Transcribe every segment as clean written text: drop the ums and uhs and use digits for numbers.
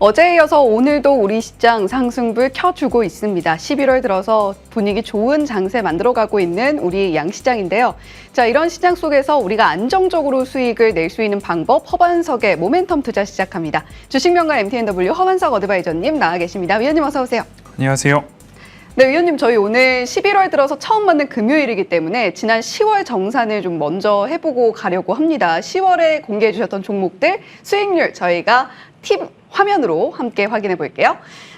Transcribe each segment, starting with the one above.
어제에 이어서 오늘도 우리 시장 상승불 켜주고 있습니다. 11월 들어서 분위기 좋은 장세 만들어가고 있는 우리 양시장인데요. 자, 이런 시장 속에서 우리가 안정적으로 수익을 낼 수 있는 방법, 허반석의 모멘텀 투자 시작합니다. 주식명가 MTNW 허반석 어드바이저님 나와 계십니다. 위원님 어서 오세요. 안녕하세요. 네, 위원님 저희 오늘 11월 들어서 처음 맞는 금요일이기 때문에 지난 10월 정산을 좀 먼저 해보고 가려고 합니다. 10월에 공개해 주셨던 종목들 수익률 저희가 팀 화면으로 함께 확인해 볼게요.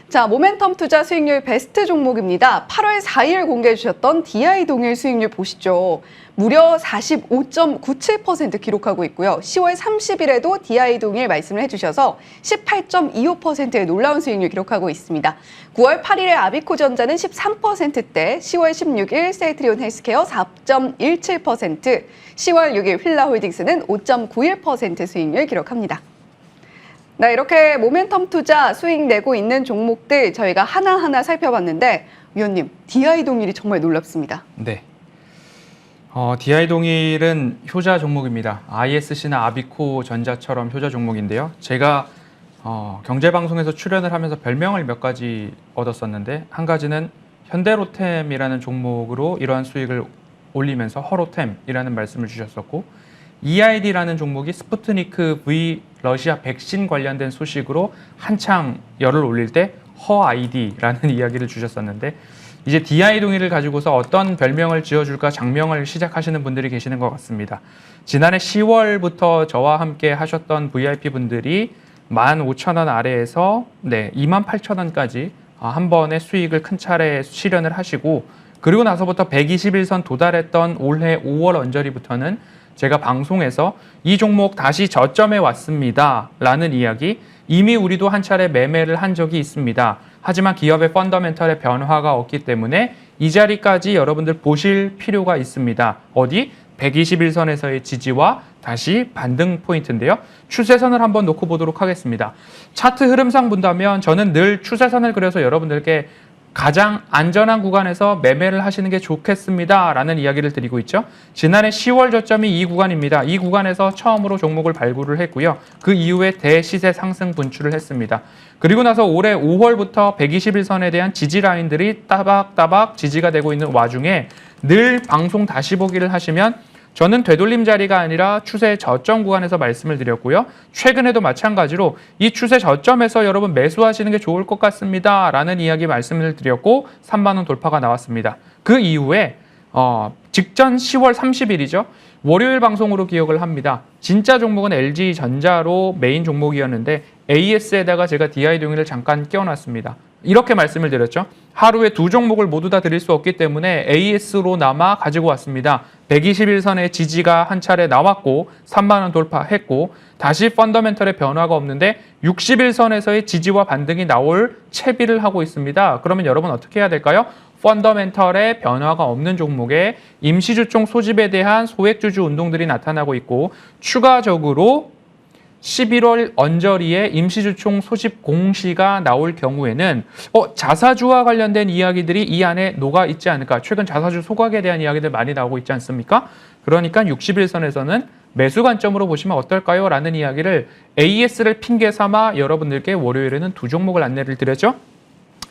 자, 모멘텀 투자 수익률 베스트 종목입니다. 8월 4일 공개해 주셨던 DI 동일 수익률 보시죠. 무려 45.97% 기록하고 있고요. 10월 30일에도 DI 동일 말씀을 해주셔서 18.25%의 놀라운 수익률 기록하고 있습니다. 9월 8일에 아비코전자는 13%대, 10월 16일 세이트리온 헬스케어 4.17%, 10월 6일 휠라홀딩스는 5.91% 수익률 기록합니다. 네, 이렇게 모멘텀 투자 수익 내고 있는 종목들 저희가 하나하나 살펴봤는데 위원님, DI 동일이 정말 놀랍습니다. 네. DI 동일은 효자 종목입니다. ISC나 아비코 전자처럼 효자 종목인데요. 제가 경제방송에서 출연을 하면서 별명을 몇 가지 얻었었는데 한 가지는 현대로템이라는 종목으로 이러한 수익을 올리면서 허로템이라는 말씀을 주셨었고, EID라는 종목이 스푸트니크 V 러시아 백신 관련된 소식으로 한창 열을 올릴 때 허ID라는 이야기를 주셨었는데, 이제 DI 동일을 가지고서 어떤 별명을 지어줄까 장명을 시작하시는 분들이 계시는 것 같습니다. 지난해 10월부터 저와 함께 하셨던 VIP 분들이 15,000원 아래에서 28,000원까지 한 번에 수익을 큰 차례 실현을 하시고, 그리고 나서부터 121선 도달했던 올해 5월 언저리부터는 제가 방송에서 이 종목 다시 저점에 왔습니다 라는 이야기, 이미 우리도 한 차례 매매를 한 적이 있습니다. 하지만 기업의 펀더멘털의 변화가 없기 때문에 이 자리까지 여러분들 보실 필요가 있습니다. 어디? 121선에서의 지지와 다시 반등 포인트인데요. 추세선을 한번 놓고 보도록 하겠습니다. 차트 흐름상 본다면 저는 늘 추세선을 그려서 여러분들께 가장 안전한 구간에서 매매를 하시는 게 좋겠습니다 라는 이야기를 드리고 있죠. 지난해 10월 저점이 이 구간입니다. 이 구간에서 처음으로 종목을 발굴을 했고요. 그 이후에 대시세 상승 분출을 했습니다. 그리고 나서 올해 5월부터 121선에 대한 지지 라인들이 따박따박 지지가 되고 있는 와중에 늘 방송 다시 보기를 하시면 저는 되돌림 자리가 아니라 추세 저점 구간에서 말씀을 드렸고요. 최근에도 마찬가지로 이 추세 저점에서 여러분 매수하시는 게 좋을 것 같습니다 라는 이야기 말씀을 드렸고 3만 원 돌파가 나왔습니다. 그 이후에 직전 10월 30일이죠. 월요일 방송으로 기억을 합니다. 진짜 종목은 LG전자로 메인 종목이었는데 AS에다가 제가 DI 동일을 잠깐 끼워놨습니다. 이렇게 말씀을 드렸죠. 하루에 두 종목을 모두 다 드릴 수 없기 때문에 AS로 남아 가지고 왔습니다. 121선의 지지가 한 차례 나왔고 3만 원 돌파했고, 다시 펀더멘털의 변화가 없는데 61선에서의 지지와 반등이 나올 채비를 하고 있습니다. 그러면 여러분 어떻게 해야 될까요? 펀더멘털의 변화가 없는 종목에 임시주총 소집에 대한 소액주주 운동들이 나타나고 있고, 추가적으로 11월 언저리에 임시주총 소집 공시가 나올 경우에는 자사주와 관련된 이야기들이 이 안에 녹아 있지 않을까. 최근 자사주 소각에 대한 이야기들 많이 나오고 있지 않습니까? 그러니까 61선에서는 매수 관점으로 보시면 어떨까요? 라는 이야기를 AS를 핑계 삼아 여러분들께 월요일에는 두 종목을 안내를 드렸죠.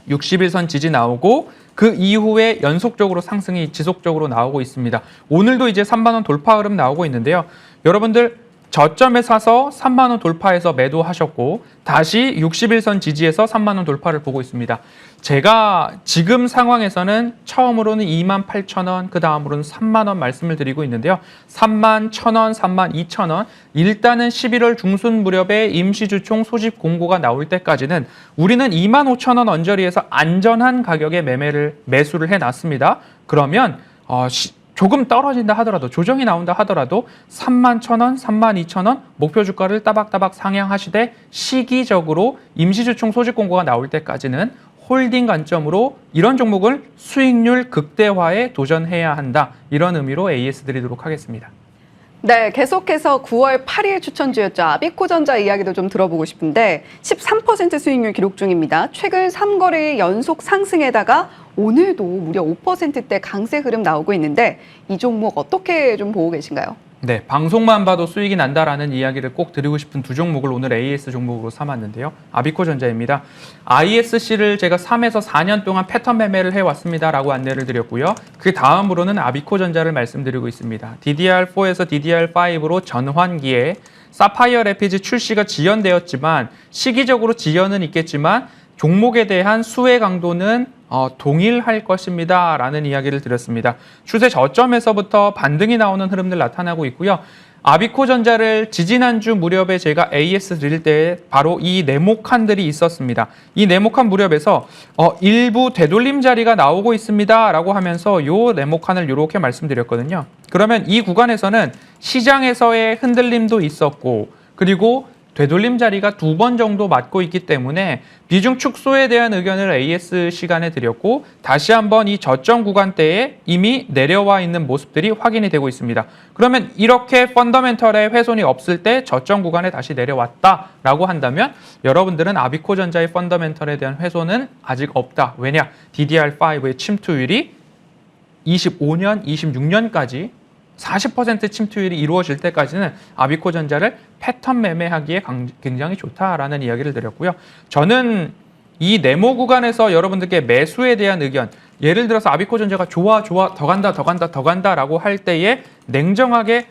61선 지지 나오고 그 이후에 연속적으로 상승이 지속적으로 나오고 있습니다. 오늘도 이제 3만 원 돌파 흐름 나오고 있는데요. 여러분들 저점에 사서 3만 원 돌파해서 매도하셨고 다시 61선 지지에서 3만 원 돌파를 보고 있습니다. 제가 지금 상황에서는 처음으로는 28,000원, 그 다음으로는 3만 원 말씀을 드리고 있는데요. 31,000원, 32,000원, 일단은 11월 중순 무렵에 임시주총 소집 공고가 나올 때까지는 우리는 25,000원 언저리에서 안전한 가격에 매수를 해놨습니다. 그러면 조금 떨어진다 하더라도, 조정이 나온다 하더라도 31,000원, 32,000원 목표 주가를 따박따박 상향하시되 시기적으로 임시주총 소집 공고가 나올 때까지는 홀딩 관점으로 이런 종목을 수익률 극대화에 도전해야 한다. 이런 의미로 AS 드리도록 하겠습니다. 네, 계속해서 9월 8일 추천주였죠. 아비코전자 이야기도 좀 들어보고 싶은데 13% 수익률 기록 중입니다. 최근 3거래일 연속 상승에다가 오늘도 무려 5%대 강세 흐름 나오고 있는데 이 종목 어떻게 좀 보고 계신가요? 네, 방송만 봐도 수익이 난다라는 이야기를 꼭 드리고 싶은 두 종목을 오늘 AS 종목으로 삼았는데요. 아비코전자입니다. ISC를 제가 3에서 4년 동안 패턴 매매를 해왔습니다라고 안내를 드렸고요. 그 다음으로는 아비코전자를 말씀드리고 있습니다. DDR4에서 DDR5로 전환기에 사파이어 래피즈 출시가 지연되었지만 시기적으로 지연은 있겠지만 종목에 대한 수혜 강도는 동일할 것입니다. 라는 이야기를 드렸습니다. 추세 저점에서부터 반등이 나오는 흐름들 나타나고 있고요. 아비코전자를 지지난주 무렵에 제가 AS 드릴 때 바로 이 네모칸들이 있었습니다. 이 네모칸 무렵에서 일부 되돌림 자리가 나오고 있습니다. 라고 하면서 이 네모칸을 이렇게 말씀드렸거든요. 그러면 이 구간에서는 시장에서의 흔들림도 있었고 그리고 되돌림 자리가 2번 정도 맞고 있기 때문에 비중 축소에 대한 의견을 AS 시간에 드렸고 다시 한번 이 저점 구간대에 이미 내려와 있는 모습들이 확인이 되고 있습니다. 그러면 이렇게 펀더멘털에 훼손이 없을 때 저점 구간에 다시 내려왔다라고 한다면 여러분들은 아비코전자의 펀더멘털에 대한 훼손은 아직 없다. 왜냐? DDR5의 침투율이 25년, 26년까지 40% 침투율이 이루어질 때까지는 아비코전자를 패턴 매매하기에 굉장히 좋다라는 이야기를 드렸고요. 저는 이 네모 구간에서 여러분들께 매수에 대한 의견, 예를 들어서 아비코전자가 좋아, 더 간다라고 할 때에 냉정하게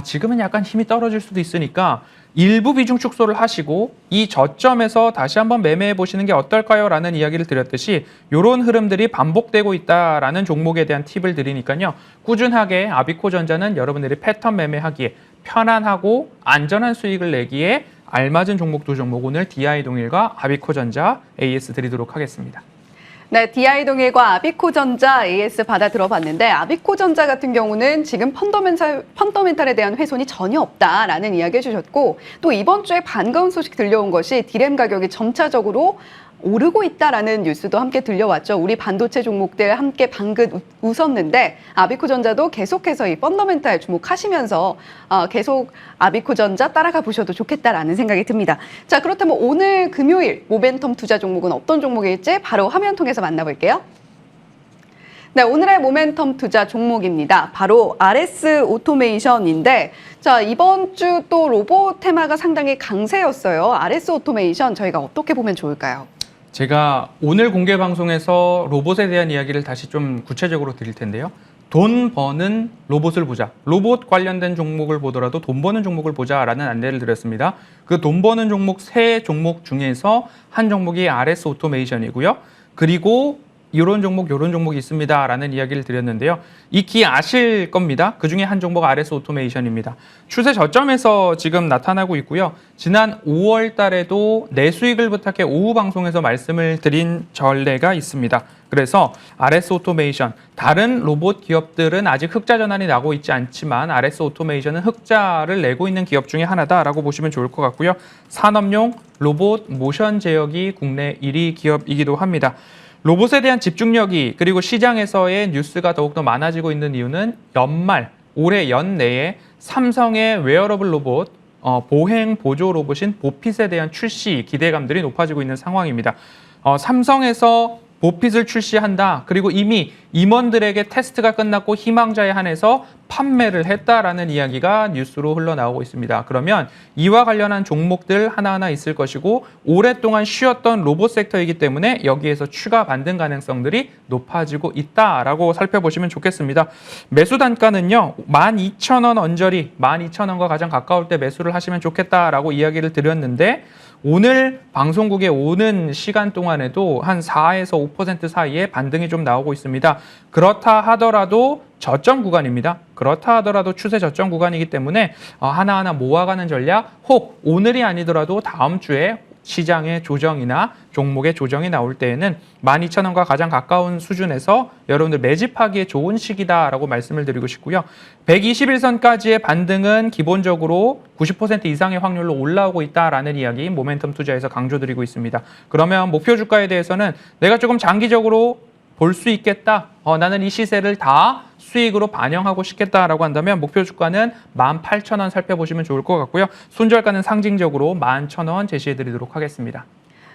지금은 약간 힘이 떨어질 수도 있으니까 일부 비중 축소를 하시고 이 저점에서 다시 한번 매매해 보시는 게 어떨까요? 라는 이야기를 드렸듯이 이런 흐름들이 반복되고 있다라는 종목에 대한 팁을 드리니까요. 꾸준하게 아비코전자는 여러분들이 패턴 매매하기에 편안하고 안전한 수익을 내기에 알맞은 종목 두 종목 오늘 DI동일과 아비코전자 AS 드리도록 하겠습니다. 네, DI동일과 아비코전자 AS 받아 들어봤는데 아비코전자 같은 경우는 지금 펀더멘탈에 대한 훼손이 전혀 없다라는 이야기 해주셨고 또 이번 주에 반가운 소식 들려온 것이 디램 가격이 점차적으로 오르고 있다라는 뉴스도 함께 들려왔죠. 우리 반도체 종목들 함께 방긋 웃었는데 아비코전자도 계속해서 이 펀더멘탈 주목하시면서 계속 아비코전자 따라가 보셔도 좋겠다라는 생각이 듭니다. 자, 그렇다면 오늘 금요일 모멘텀 투자 종목은 어떤 종목일지 바로 화면 통해서 만나볼게요. 네, 오늘의 모멘텀 투자 종목입니다. 바로 RS 오토메이션인데 자, 이번 주 또 로봇 테마가 상당히 강세였어요. RS 오토메이션 저희가 어떻게 보면 좋을까요? 제가 오늘 공개 방송에서 로봇에 대한 이야기를 다시 좀 구체적으로 드릴 텐데요. 돈 버는 로봇을 보자. 로봇 관련된 종목을 보더라도 돈 버는 종목을 보자라는 안내를 드렸습니다. 그 돈 버는 종목 3종목 중에서 한 종목이 RS 오토메이션이고요. 그리고 이런 종목이 있습니다라는 이야기를 드렸는데요. 익히 아실 겁니다. 그중에 한 종목 RS 오토메이션입니다. 추세 저점에서 지금 나타나고 있고요. 지난 5월 달에도 내 수익을 부탁해 오후 방송에서 말씀을 드린 전례가 있습니다. 그래서 RS 오토메이션, 다른 로봇 기업들은 아직 흑자 전환이 나고 있지 않지만 RS 오토메이션은 흑자를 내고 있는 기업 중에 하나다라고 보시면 좋을 것 같고요. 산업용 로봇 모션 제어기 국내 1위 기업이기도 합니다. 로봇에 대한 집중력이 그리고 시장에서의 뉴스가 더욱더 많아지고 있는 이유는 올해 연내에 삼성의 웨어러블 로봇, 보행 보조 로봇인 보핏에 대한 출시 기대감들이 높아지고 있는 상황입니다. 삼성에서 보핏을 출시한다. 그리고 이미 임원들에게 테스트가 끝났고 희망자에 한해서 판매를 했다라는 이야기가 뉴스로 흘러나오고 있습니다. 그러면 이와 관련한 종목들 하나하나 있을 것이고 오랫동안 쉬었던 로봇 섹터이기 때문에 여기에서 추가 반등 가능성들이 높아지고 있다라고 살펴보시면 좋겠습니다. 매수 단가는요. 12,000원 언저리, 12,000원과 가장 가까울 때 매수를 하시면 좋겠다라고 이야기를 드렸는데 오늘 방송국에 오는 시간 동안에도 한 4에서 5% 사이에 반등이 좀 나오고 있습니다. 그렇다 하더라도 저점 구간입니다. 그렇다 하더라도 추세 저점 구간이기 때문에 하나하나 모아가는 전략, 혹 오늘이 아니더라도 다음 주에 시장의 조정이나 종목의 조정이 나올 때에는 12,000원과 가장 가까운 수준에서 여러분들 매집하기에 좋은 시기다라고 말씀을 드리고 싶고요. 121선까지의 반등은 기본적으로 90% 이상의 확률로 올라오고 있다라는 이야기 모멘텀 투자에서 강조드리고 있습니다. 그러면 목표 주가에 대해서는 내가 조금 장기적으로 볼 수 있겠다. 나는 이 시세를 다 수익으로 반영하고 싶겠다라고 한다면 목표 주가는 18,000원 살펴보시면 좋을 것 같고요. 손절가는 상징적으로 11,000원 제시해드리도록 하겠습니다.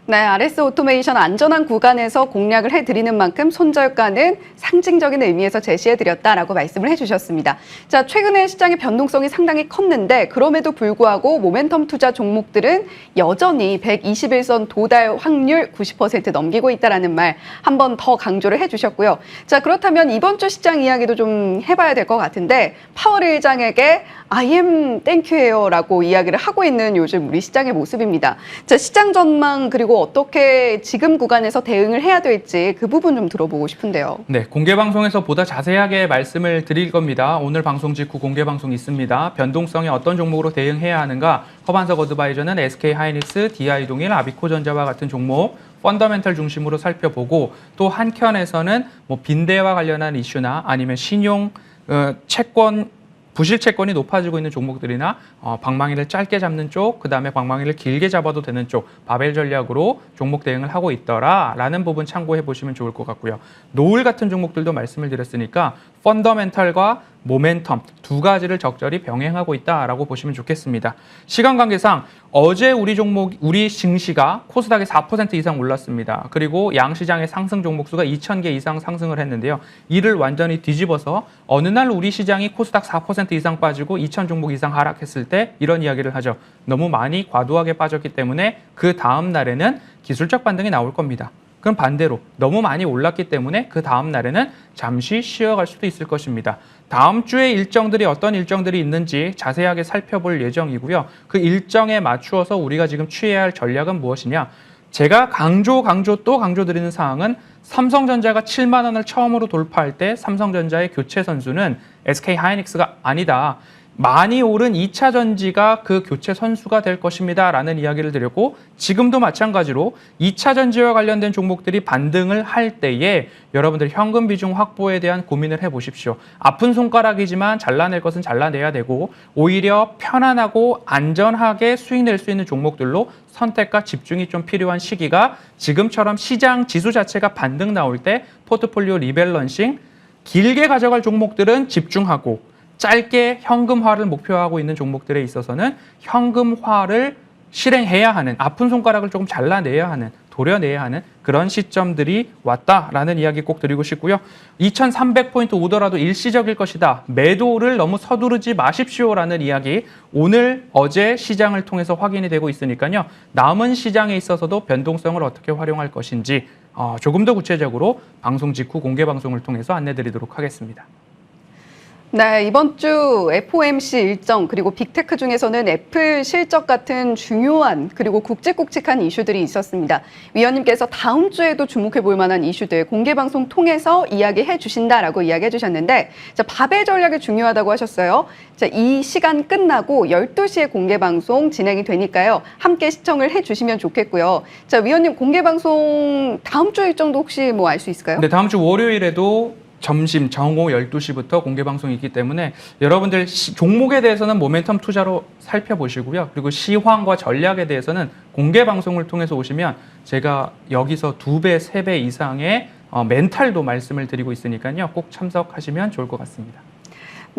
네, RS 오토메이션 안전한 구간에서 공략을 해드리는 만큼 손절가는 상징적인 의미에서 제시해드렸다라고 말씀을 해주셨습니다. 자, 최근에 시장의 변동성이 상당히 컸는데 그럼에도 불구하고 모멘텀 투자 종목들은 여전히 121선 도달 확률 90% 넘기고 있다라는 말 한 번 더 강조를 해주셨고요. 자, 그렇다면 이번 주 시장 이야기도 좀 해봐야 될 것 같은데 파월 의장에게 I am 땡큐예요라고 이야기를 하고 있는 요즘 우리 시장의 모습입니다. 자, 시장 전망 그리고 어떻게 지금 구간에서 대응을 해야 될지 그 부분 좀 들어보고 싶은데요. 네, 공개 방송에서 보다 자세하게 말씀을 드릴 겁니다. 오늘 방송 직후 공개 방송 있습니다. 변동성에 어떤 종목으로 대응해야 하는가? 허반석 어드바이저는 SK 하이닉스, DI동일, 아비코전자와 같은 종목 펀더멘털 중심으로 살펴보고 또 한켠에서는 뭐 빈대와 관련한 이슈나 아니면 신용 채권 부실 채권이 높아지고 있는 종목들이나 방망이를 짧게 잡는 쪽, 그다음에 방망이를 길게 잡아도 되는 쪽 바벨 전략으로 종목 대응을 하고 있더라라는 부분 참고해 보시면 좋을 것 같고요. 노을 같은 종목들도 말씀을 드렸으니까 펀더멘털과 모멘텀 두 가지를 적절히 병행하고 있다라고 보시면 좋겠습니다. 시간 관계상 어제 우리 증시가 코스닥이 4% 이상 올랐습니다. 그리고 양시장의 상승 종목수가 2,000개 이상 상승을 했는데요. 이를 완전히 뒤집어서 어느 날 우리 시장이 코스닥 4% 이상 빠지고 2,000 종목 이상 하락했을 때 이런 이야기를 하죠. 너무 많이 과도하게 빠졌기 때문에 그 다음 날에는 기술적 반등이 나올 겁니다. 그럼 반대로 너무 많이 올랐기 때문에 그 다음 날에는 잠시 쉬어갈 수도 있을 것입니다. 다음 주에 일정들이 어떤 일정들이 있는지 자세하게 살펴볼 예정이고요. 그 일정에 맞추어서 우리가 지금 취해야 할 전략은 무엇이냐? 제가 또 강조드리는 사항은 삼성전자가 7만 원을 처음으로 돌파할 때 삼성전자의 교체 선수는 SK 하이닉스가 아니다. 많이 오른 2차 전지가 그 교체 선수가 될 것입니다. 라는 이야기를 드렸고 지금도 마찬가지로 2차 전지와 관련된 종목들이 반등을 할 때에 여러분들 현금 비중 확보에 대한 고민을 해보십시오. 아픈 손가락이지만 잘라낼 것은 잘라내야 되고 오히려 편안하고 안전하게 수익 낼 수 있는 종목들로 선택과 집중이 좀 필요한 시기가 지금처럼 시장 지수 자체가 반등 나올 때 포트폴리오 리밸런싱 길게 가져갈 종목들은 집중하고 짧게 현금화를 목표하고 있는 종목들에 있어서는 현금화를 실행해야 하는 아픈 손가락을 조금 잘라내야 하는 도려내야 하는 그런 시점들이 왔다라는 이야기 꼭 드리고 싶고요. 2300포인트 오더라도 일시적일 것이다. 매도를 너무 서두르지 마십시오라는 이야기 오늘 어제 시장을 통해서 확인이 되고 있으니까요. 남은 시장에 있어서도 변동성을 어떻게 활용할 것인지 조금 더 구체적으로 방송 직후 공개 방송을 통해서 안내드리도록 하겠습니다. 네, 이번 주 FOMC 일정 그리고 빅테크 중에서는 애플 실적 같은 중요한 그리고 굵직굵직한 이슈들이 있었습니다. 위원님께서 다음 주에도 주목해 볼 만한 이슈들 공개 방송 통해서 이야기해 주신다라고 이야기해 주셨는데 자, 바벨 전략이 중요하다고 하셨어요. 자, 이 시간 끝나고 12시에 공개 방송 진행이 되니까요. 함께 시청을 해 주시면 좋겠고요. 자, 위원님 공개 방송 다음 주 일정도 혹시 뭐 알 수 있을까요? 네, 다음 주 월요일에도 점심 정오 12시부터 공개 방송이 있기 때문에 여러분들 종목에 대해서는 모멘텀 투자로 살펴보시고요. 그리고 시황과 전략에 대해서는 공개 방송을 통해서 오시면 제가 여기서 2배, 3배 이상의 멘탈도 말씀을 드리고 있으니까요. 꼭 참석하시면 좋을 것 같습니다.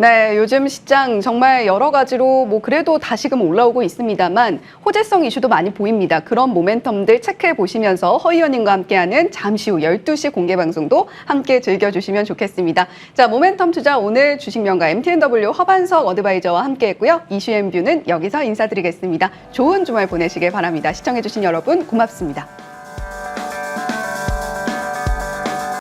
네, 요즘 시장 정말 여러 가지로 뭐 그래도 다시금 올라오고 있습니다만 호재성 이슈도 많이 보입니다. 그런 모멘텀들 체크해 보시면서 허 의원님과 함께하는 잠시 후 12시 공개 방송도 함께 즐겨주시면 좋겠습니다. 자, 모멘텀 투자 오늘 주식명가 MTNW 허반석 어드바이저와 함께했고요. 이슈앤뷰는 여기서 인사드리겠습니다. 좋은 주말 보내시길 바랍니다. 시청해주신 여러분 고맙습니다.